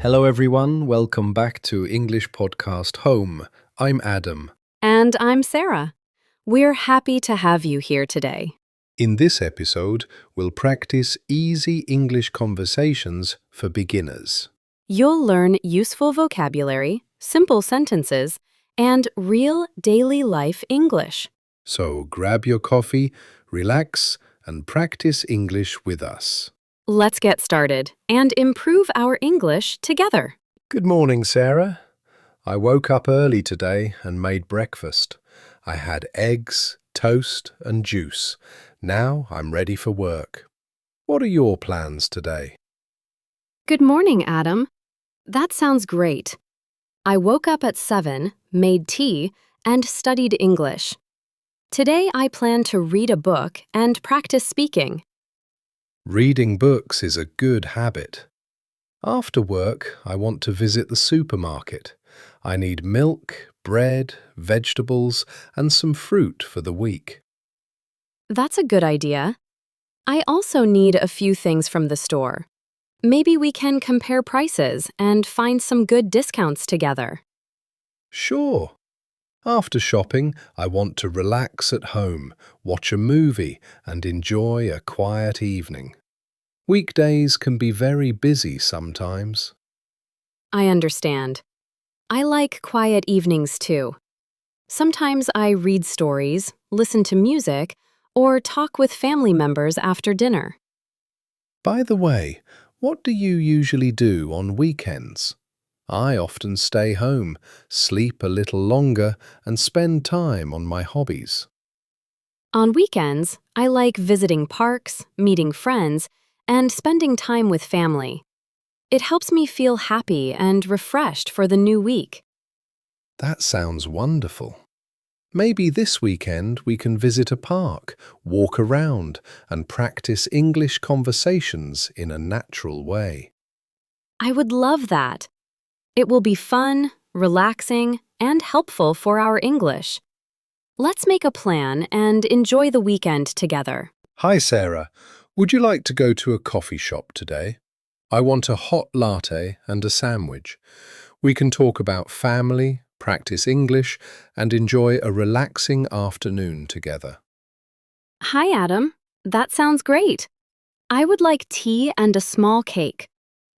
Hello everyone, welcome back to English Podcast Home. I'm Adam. And I'm Sarah. We're happy to have you here today. In this episode, we'll practice easy English conversations for beginners. You'll learn useful vocabulary, simple sentences, and real daily life English. So grab your coffee, relax, and practice English with us. Let's get started and improve our English together. Good morning, Sarah. I woke up early today and made breakfast. I had eggs, toast, and juice. Now I'm ready for work. What are your plans today? Good morning, Adam. That sounds great. I woke up at 7, made tea, and studied English. Today I plan to read a book and practice speaking. Reading books is a good habit. After work, I want to visit the supermarket. I need milk, bread, vegetables, and some fruit for the week. That's a good idea. I also need a few things from the store. Maybe we can compare prices and find some good discounts together. Sure. After shopping, I want to relax at home, watch a movie, and enjoy a quiet evening. Weekdays can be very busy sometimes. I understand. I like quiet evenings too. Sometimes I read stories, listen to music, or talk with family members after dinner. By the way, what do you usually do on weekends? I often stay home, sleep a little longer, and spend time on my hobbies. On weekends, I like visiting parks, meeting friends, and spending time with family. It helps me feel happy and refreshed for the new week. That sounds wonderful. Maybe this weekend we can visit a park, walk around, and practice English conversations in a natural way. I would love that. It will be fun, relaxing, and helpful for our English. Let's make a plan and enjoy the weekend together. Hi, Sarah. Would you like to go to a coffee shop today? I want a hot latte and a sandwich. We can talk about family, practice English, and enjoy a relaxing afternoon together. Hi, Adam. That sounds great. I would like tea and a small cake.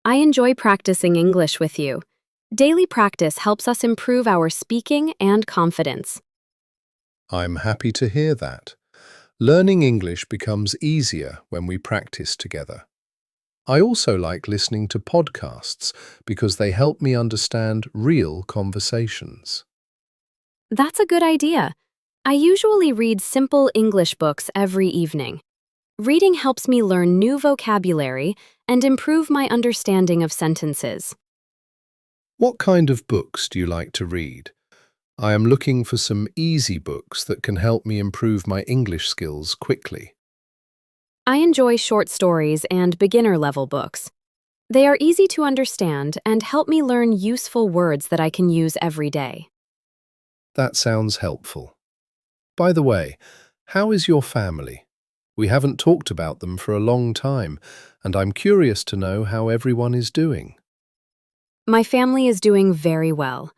I enjoy practicing English with you. Daily practice helps us improve our speaking and confidence. I'm happy to hear that. Learning English becomes easier when we practice together. I also like listening to podcasts because they help me understand real conversations. That's a good idea. I usually read simple English books every evening. Reading helps me learn new vocabulary and improve my understanding of sentences. What kind of books do you like to read? I am looking for some easy books that can help me improve my English skills quickly. I enjoy short stories and beginner-level books. They are easy to understand and help me learn useful words that I can use every day. That sounds helpful. By the way, how is your family? We haven't talked about them for a long time, and I'm curious to know how everyone is doing. My family is doing very well.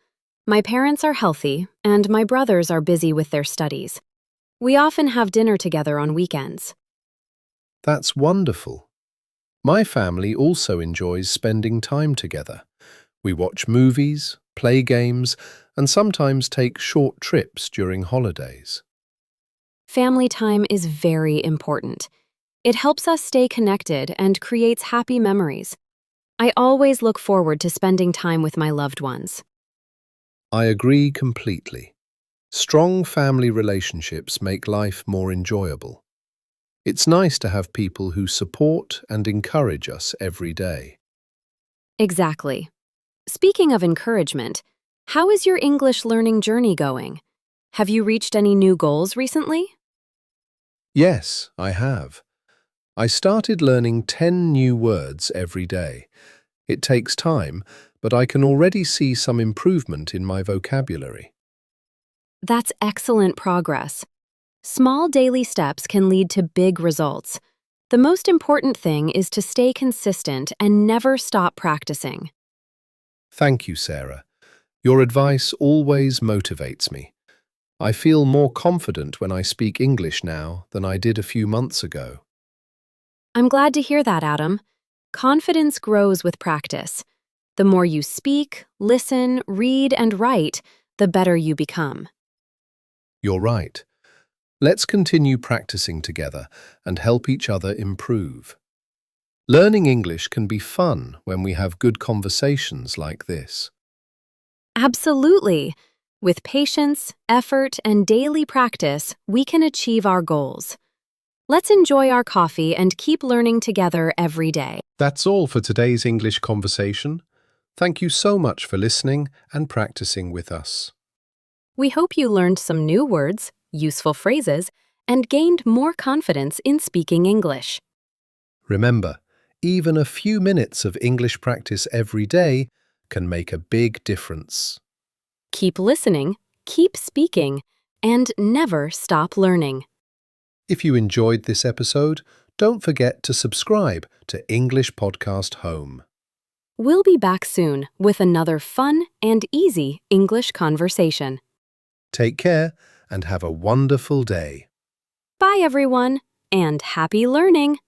My parents are healthy, and my brothers are busy with their studies. We often have dinner together on weekends. That's wonderful. My family also enjoys spending time together. We watch movies, play games, and sometimes take short trips during holidays. Family time is very important. It helps us stay connected and creates happy memories. I always look forward to spending time with my loved ones. I agree completely. Strong family relationships make life more enjoyable. It's nice to have people who support and encourage us every day. Exactly. Speaking of encouragement, how is your English learning journey going? Have you reached any new goals recently? Yes, I have. I started learning 10 new words every day. It takes time, but I can already see some improvement in my vocabulary. That's excellent progress. Small daily steps can lead to big results. The most important thing is to stay consistent and never stop practicing. Thank you, Sarah. Your advice always motivates me. I feel more confident when I speak English now than I did a few months ago. I'm glad to hear that, Adam. Confidence grows with practice. The more you speak, listen, read, and write, the better you become. You're right. Let's continue practicing together and help each other improve. Learning English can be fun when we have good conversations like this. Absolutely. With patience, effort, and daily practice, we can achieve our goals. Let's enjoy our coffee and keep learning together every day. That's all for today's English conversation. Thank you so much for listening and practicing with us. We hope you learned some new words, useful phrases, and gained more confidence in speaking English. Remember, even a few minutes of English practice every day can make a big difference. Keep listening, keep speaking, and never stop learning. If you enjoyed this episode, don't forget to subscribe to English Podcast Home. We'll be back soon with another fun and easy English conversation. Take care and have a wonderful day. Bye, everyone, and happy learning!